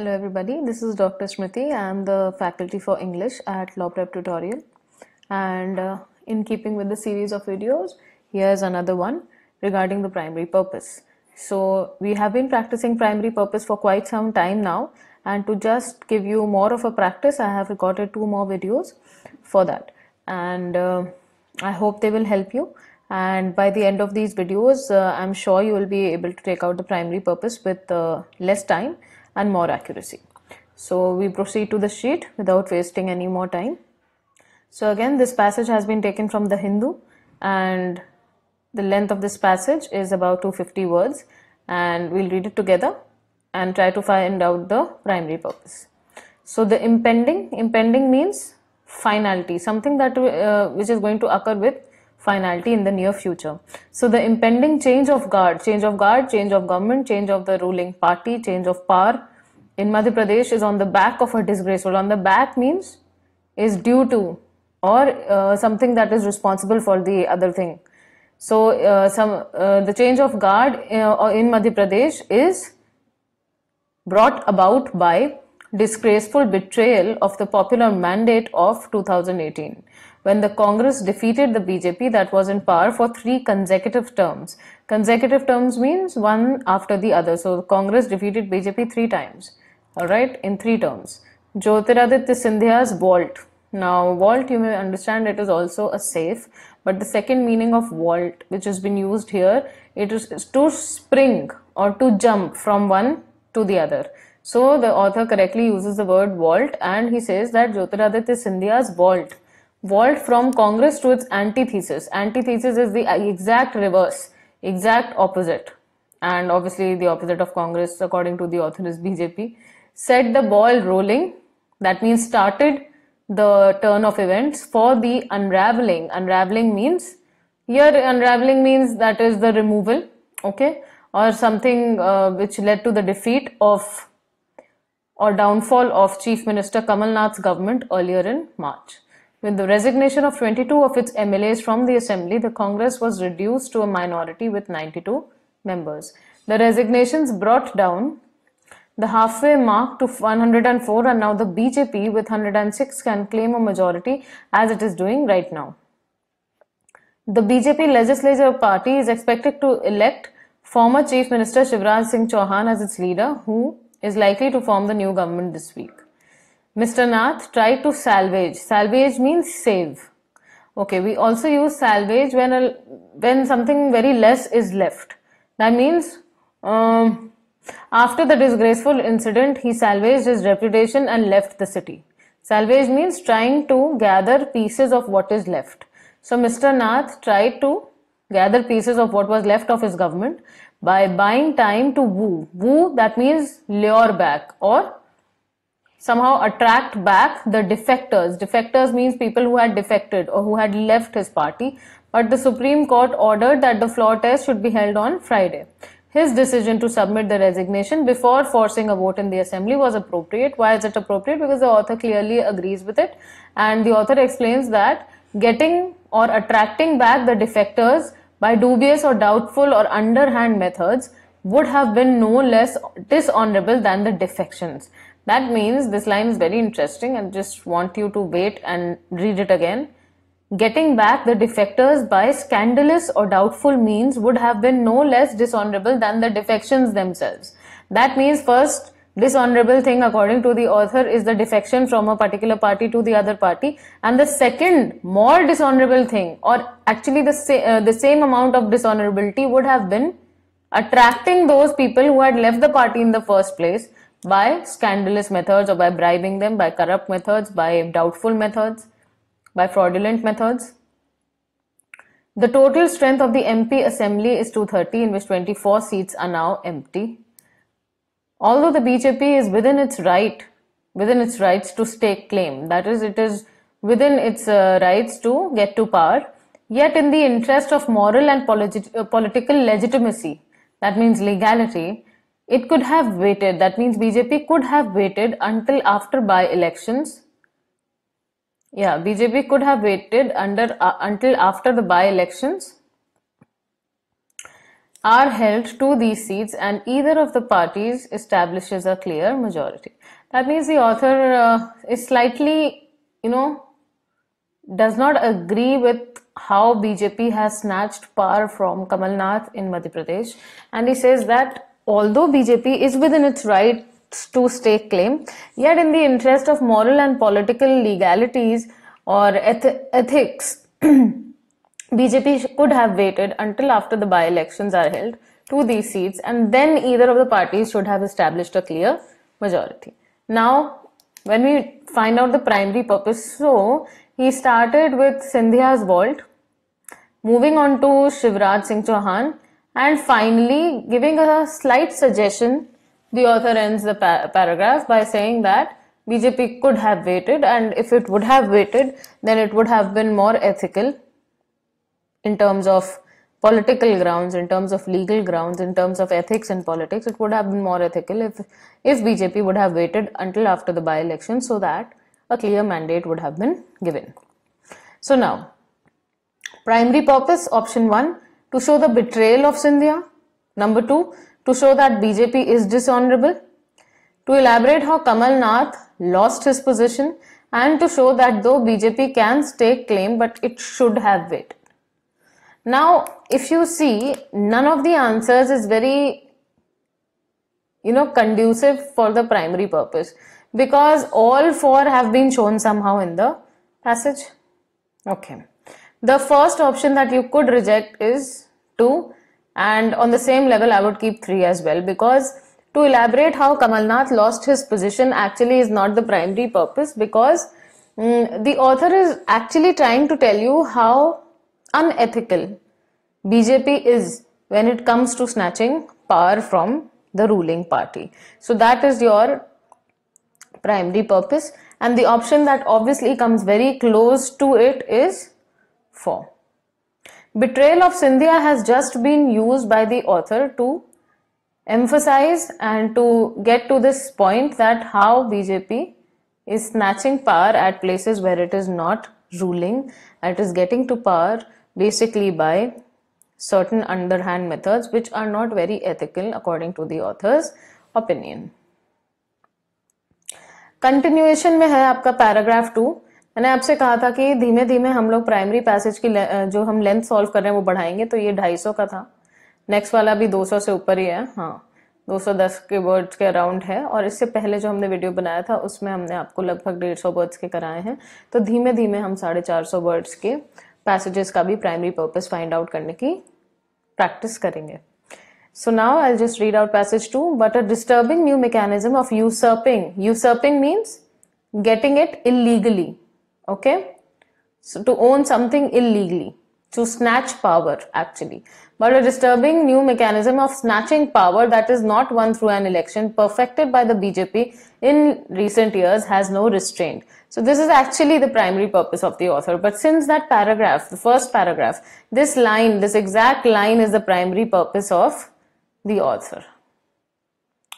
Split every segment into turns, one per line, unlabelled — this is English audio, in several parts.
Hello everybody, this is Dr. Smriti. I am the faculty for English at Law Prep Tutorial, and in keeping with the series of videos, here's another one regarding the primary purpose. So we have been practicing primary purpose for quite some time now, and to just give you more of a practice, I have recorded 2 more videos for that, and I hope they will help you. And by the end of these videos, I'm sure you will be able to take out the primary purpose with less time and more accuracy. So we proceed to the sheet without wasting any more time. So again, this passage has been taken from the Hindu, and the length of this passage is about 250 words, and we'll read it together and try to find out the primary purpose. So the impending means finality, something that which is going to occur with finality in the near future. So the impending change of guard, change of government, change of the ruling party, change of power in Madhya Pradesh is on the back of a disgraceful. On the back means is due to, or something that is responsible for the other thing. So the change of guard in Madhya Pradesh is brought about by disgraceful betrayal of the popular mandate of 2018, when the Congress defeated the BJP that was in power for 3 consecutive terms. Consecutive terms means one after the other. So the Congress defeated BJP 3 times, alright, in 3 terms. Jyotiraditya Scindia's vault. Now vault, you may understand, it is also a safe, but the second meaning of vault which has been used here, it is to spring or to jump from one to the other. So the author correctly uses the word vault, and he says that Jyotiraditya Scindia's vault from Congress to its antithesis. Antithesis is the exact reverse, exact opposite, and obviously the opposite of Congress according to the author is BJP. Set the ball rolling, that means started the turn of events for the unraveling. Unraveling means, here unraveling means that is the removal, okay, or something which led to the defeat of or downfall of Chief Minister Kamal Nath's government earlier in March. With the resignation of 22 of its MLAs from the assembly, the Congress was reduced to a minority with 92 members. The resignations brought down the halfway mark to 104, and now the BJP with 106 can claim a majority as it is doing right now. The BJP legislature party is expected to elect former Chief Minister Shivraj Singh Chauhan as its leader, who is likely to form the new government this week. Mr. Nath tried to salvage. Salvage means save. Okay, we also use salvage when something very less is left. That means after the disgraceful incident, he salvaged his reputation and left the city. Salvage means trying to gather pieces of what is left. So Mr. Nath tried to gather pieces of what was left of his government by buying time to woo. Woo, that means lure back or somehow attract back the defectors. Defectors means people who had defected or who had left his party, but the Supreme Court ordered that the floor test should be held on Friday. His decision to submit the resignation before forcing a vote in the assembly was appropriate. Why is it appropriate? Because the author clearly agrees with it, and the author explains that getting or attracting back the defectors by dubious or doubtful or underhand methods would have been no less dishonorable than the defections. That means, this line is very interesting, and just want you to wait and read it again. Getting back the defectors by scandalous or doubtful means would have been no less dishonorable than the defections themselves. That means, first dishonorable thing according to the author is the defection from a particular party to the other party, and the second more dishonorable thing, or actually the same amount of dishonorability, would have been attracting those people who had left the party in the first place by scandalous methods, or by bribing them, by corrupt methods, by doubtful methods, by fraudulent methods. The total strength of the MP assembly is 230, in which 24 seats are now empty. Although the BJP is within its rights to stake claim, that is, it is within its rights to get to power, yet in the interest of moral and political legitimacy, that means legality, it could have waited. That means BJP could have waited until after by-elections. Yeah, BJP could have waited until after the by-elections are held to these seats and either of the parties establishes a clear majority. That means the author is slightly, does not agree with how BJP has snatched power from Kamal Nath in Madhya Pradesh, and he says that although BJP is within its rights to stake claim, yet in the interest of moral and political legalities or ethics, BJP could have waited until after the by-elections are held to these seats, and then either of the parties should have established a clear majority. Now, when we find out the primary purpose, so he started with Scindia's vault, moving on to Shivraj Singh Chauhan, and finally giving a slight suggestion. The author ends the paragraph by saying that BJP could have waited, and if it would have waited, then it would have been more ethical in terms of political grounds, in terms of legal grounds, in terms of ethics in politics. It would have been more ethical if BJP would have waited until after the by-election so that a clear mandate would have been given. So now, primary purpose, option 1, to show the betrayal of Scindia. Number 2, to show that BJP is dishonorable. To elaborate how Kamal Nath lost his position, and to show that though BJP can stake claim, but it should have waited. Now, if you see, none of the answers is very, conducive for the primary purpose, because all 4 have been shown somehow in the passage. Okay. The first option that you could reject is 2, and on the same level I would keep 3 as well, because to elaborate how Kamal Nath lost his position actually is not the primary purpose, because the author is actually trying to tell you how unethical BJP is when it comes to snatching power from the ruling party. So that is your primary purpose, and the option that obviously comes very close to it is 4. Betrayal of Scindia has just been used by the author to emphasize and to get to this point that how BJP is snatching power at places where it is not ruling, and it is getting to power basically by certain underhand methods which are not very ethical according to the author's opinion. Continuation में है आपका paragraph 2. मैंने आपसे कहा था कि धीमे धीमे हम लोग प्राइमरी पैसेज की जो हम लेंथ सॉल्व कर रहे हैं वो बढ़ाएंगे, तो ये 250 का था. नेक्स्ट वाला भी 200 से ऊपर ही है, हाँ 210 के वर्ड्स के अराउंड है, और इससे पहले जो हमने वीडियो बनाया था उसमें हमने आपको लगभग 150 वर्ड्स के कराए हैं. तो धीमे धीमे हम 450 वर्ड्स के पैसेजेस का भी प्राइमरी पर्पस फाइंड आउट करने की प्रैक्टिस करेंगे. So now I'll just read out passage 2. But a disturbing new mechanism of usurping means getting it illegally, okay? So to own something illegally, to snatch power actually. But a disturbing new mechanism of snatching power that is not won through an election perfected by the BJP in recent years has no restraint. So this is actually the primary purpose of the author. But since that paragraph, the first paragraph, this exact line is the primary purpose of the author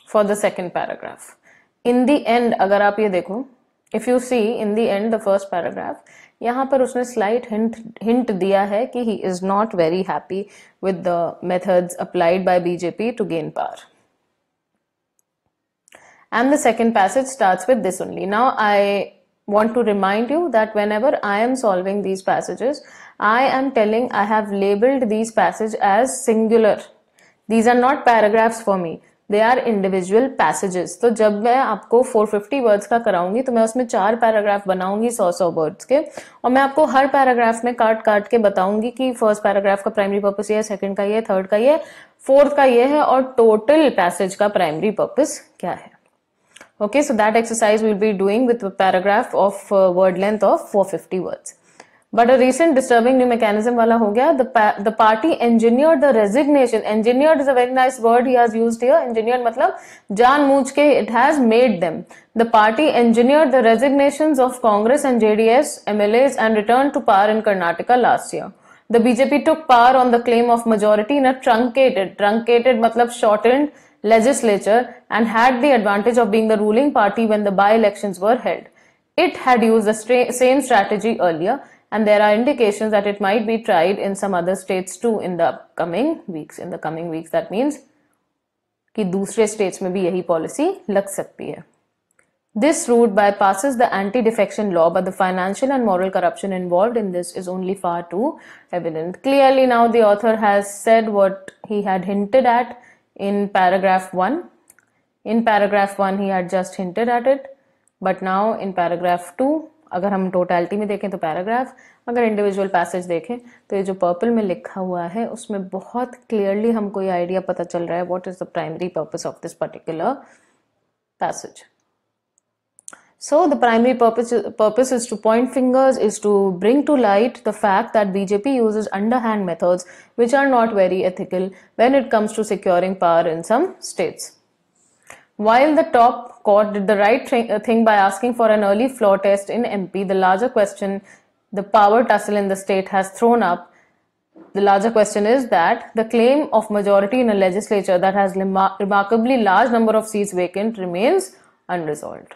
for the second paragraph. In the end, अगर आप ये देखो, if you see in the end the first paragraph, यहाँ पर उसने slight hint दिया है कि he is not very happy with the methods applied by BJP to gain power. And the second passage starts with this only. Now I want to remind you that whenever I am solving these passages, I am telling I have labeled these passages as singular. These are not paragraphs for me. They are individual passages. तो जब मैं आपको 450 words का कराऊंगी तो मैं उसमें 4 paragraph बनाऊंगी 100 words के, और मैं आपको हर पैराग्राफ में काट के बताऊंगी कि फर्स्ट पैराग्राफ का प्राइमरी पर्पस ये है, सेकंड का ये, थर्ड का ये, फोर्थ का ये है, और टोटल पैसेज का प्राइमरी पर्पस क्या है. Okay, so that exercise we'll be doing with a paragraph of word length of 450 words. But a recent disturbing new mechanism wala ho gaya. The party engineered the resignation. Engineered is a very nice word he has used here. Engineered matlab janbooch ke it has made them. The party engineered the resignations of Congress and JDS MLAs and returned to power in Karnataka last year. The BJP took power on the claim of majority in a truncated matlab shortened legislature and had the advantage of being the ruling party when the by-elections were held. It had used the same strategy earlier and there are indications that it might be tried in some other states too in the upcoming weeks. In the coming weeks, that means कि दूसरे states में भी यही policy लग सकती है. This route bypasses the anti-defection law, but the financial and moral corruption involved in this is only far too evident. Clearly now the author has said what he had hinted at in paragraph 1. In paragraph 1 he had just hinted at it, but now in paragraph 2, अगर हम totality में देखें तो paragraph, अगर individual passage देखें तो ये जो पर्पल में लिखा हुआ है उसमें बहुत क्लियरली हमको ये आइडिया पता चल रहा है what is the primary purpose of this particular passage. So the primary purpose is to point fingers, is to bring to light the fact that BJP uses underhand methods which are not very ethical when it comes to securing power in some states. While the top court did the right thing by asking for an early floor test in MP, the larger question the power tussle in the state has thrown up, the larger question is that the claim of majority in a legislature that has remarkably large number of seats vacant remains unresolved.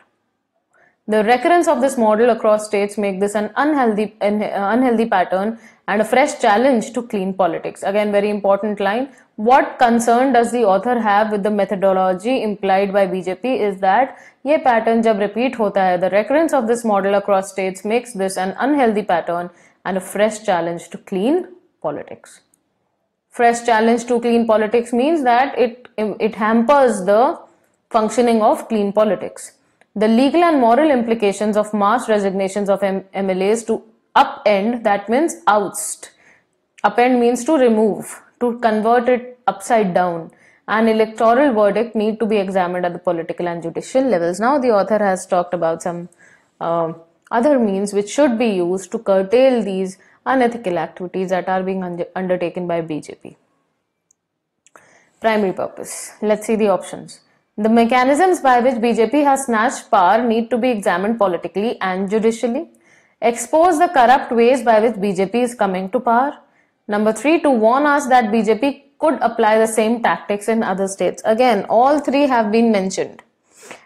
The recurrence of this model across states make this an unhealthy pattern and a fresh challenge to clean politics. Again, very important line. What concern does the author have with the methodology implied by BJP is that ये pattern जब repeat होता है, the recurrence of this model across states makes this an unhealthy pattern and a fresh challenge to clean politics. Fresh challenge to clean politics means that it hampers the functioning of clean politics. The legal and moral implications of mass resignations of MLAs to upend, that means oust. Upend means to remove, to convert it upside down. An electoral verdict need to be examined at the political and judicial levels. Now the author has talked about some other means which should be used to curtail these unethical activities that are being undertaken by BJP. Primary purpose. Let's see the options. The mechanisms by which BJP has snatched power need to be examined politically and judicially. Expose the corrupt ways by which BJP is coming to power. Number 3, to warn us that BJP could apply the same tactics in other states. Again, all 3 have been mentioned.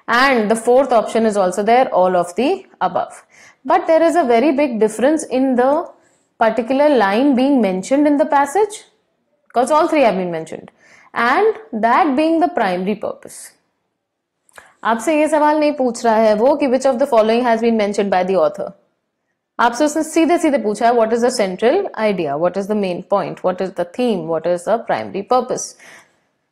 And the 4th option is also there, all of the above. But there is a very big difference in the particular line being mentioned in the passage, because all 3 have been mentioned. And that being the primary purpose. आपसे ये सवाल नहीं पूछ रहा है वो कि which of the following has been mentioned by the author. आपसे उसने सीधे सीधे पूछा है what is the central idea, what is the main point, what is the theme, what is the primary purpose.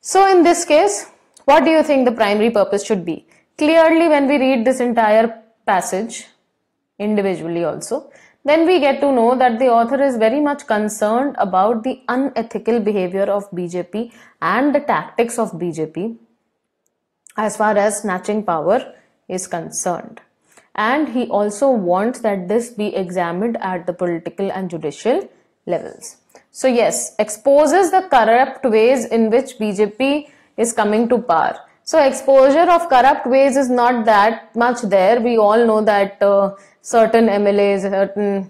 So in this case, what do you think the primary purpose should be? Clearly when we read this entire passage individually also, then we get to know that the author is very much concerned about the unethical behavior of BJP and the tactics of BJP as far as snatching power is concerned. And he also wants that this be examined at the political and judicial levels. So yes, exposes the corrupt ways in which BJP is coming to power. So exposure of corrupt ways is not that much there. We all know that certain MLAs, certain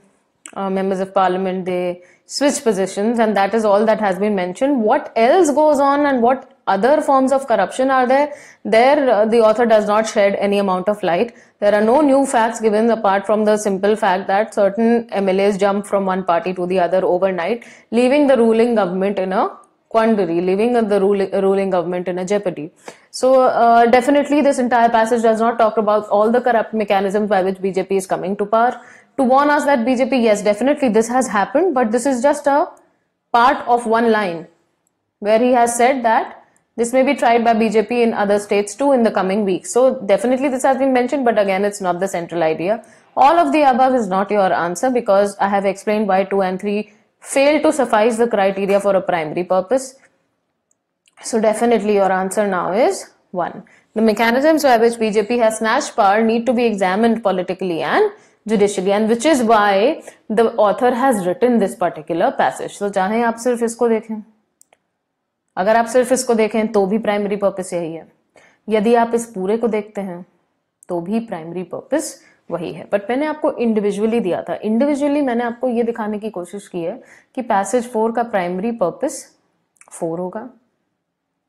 members of parliament, they switch positions, and that is all that has been mentioned. What else goes on and what other forms of corruption are there? There the author does not shed any amount of light. There are no new facts given apart from the simple fact that certain MLAs jump from one party to the other overnight, leaving the ruling government in a quandary, leaving the ruling government in a jeopardy. So definitely this entire passage does not talk about all the corrupt mechanisms by which BJP is coming to power. To warn us that BJP, yes, definitely this has happened, but this is just a part of one line where he has said that this may be tried by BJP in other states too in the coming weeks. So definitely this has been mentioned, but again, it's not the central idea. All of the above is not your answer, because I have explained why 2 and 3 fail to suffice the criteria for a primary purpose. So definitely your answer now is 1. The mechanisms by which BJP has snatched power need to be examined politically and judicially, and which is why the author has written this particular passage. So चाहे आप सिर्फ इसको देखें, अगर आप सिर्फ इसको देखें तो भी प्राइमरी पर्पस यही है, यदि आप इस पूरे को देखते हैं तो भी प्राइमरी पर्पस वही है. बट मैंने आपको इंडिविजुअली दिया था. इंडिविजुअली मैंने आपको ये दिखाने की कोशिश की है कि पैसेज 4 का प्राइमरी पर्पस 4 होगा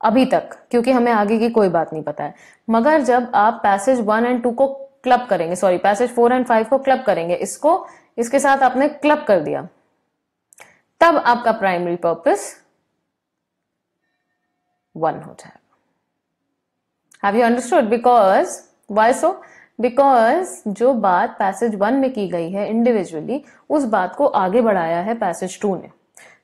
अभी तक, क्योंकि हमें आगे की कोई बात नहीं पता है. मगर जब आप पैसेज 1 एंड 2 को क्लब करेंगे, सॉरी पैसेज 4 एंड 5 को क्लब करेंगे, इसको इसके साथ आपने क्लब कर दिया, तब आपका प्राइमरी पर्पस 1 हो जाएगा। Have you understood? Because why so? Because जो बात पैसेज 1 में की गई है इंडिविजुअली, उस बात को आगे बढ़ाया है पैसेज 2 ने।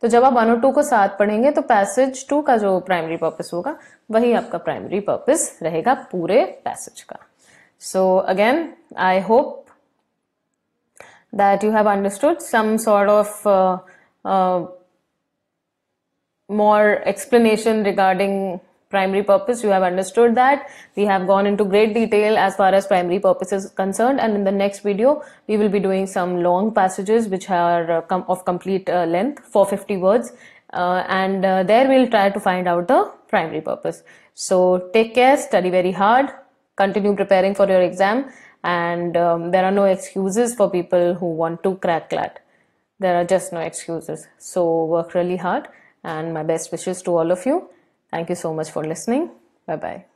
तो जब आप 1 और 2 को साथ पढ़ेंगे तो पैसेज 2 का जो प्राइमरी पर्पस होगा वही आपका प्राइमरी पर्पस रहेगा पूरे पैसेज का। So again, I hope that you have understood some sort of more explanation regarding primary purpose. You have understood that. We have gone into great detail as far as primary purpose is concerned, and in the next video we will be doing some long passages which are of complete length, 450 words, and there we'll try to find out the primary purpose. So take care, study very hard, continue preparing for your exam, and there are no excuses for people who want to crack CLAT. There are just no excuses. So work really hard, and my best wishes to all of you. Thank you so much for listening. Bye bye.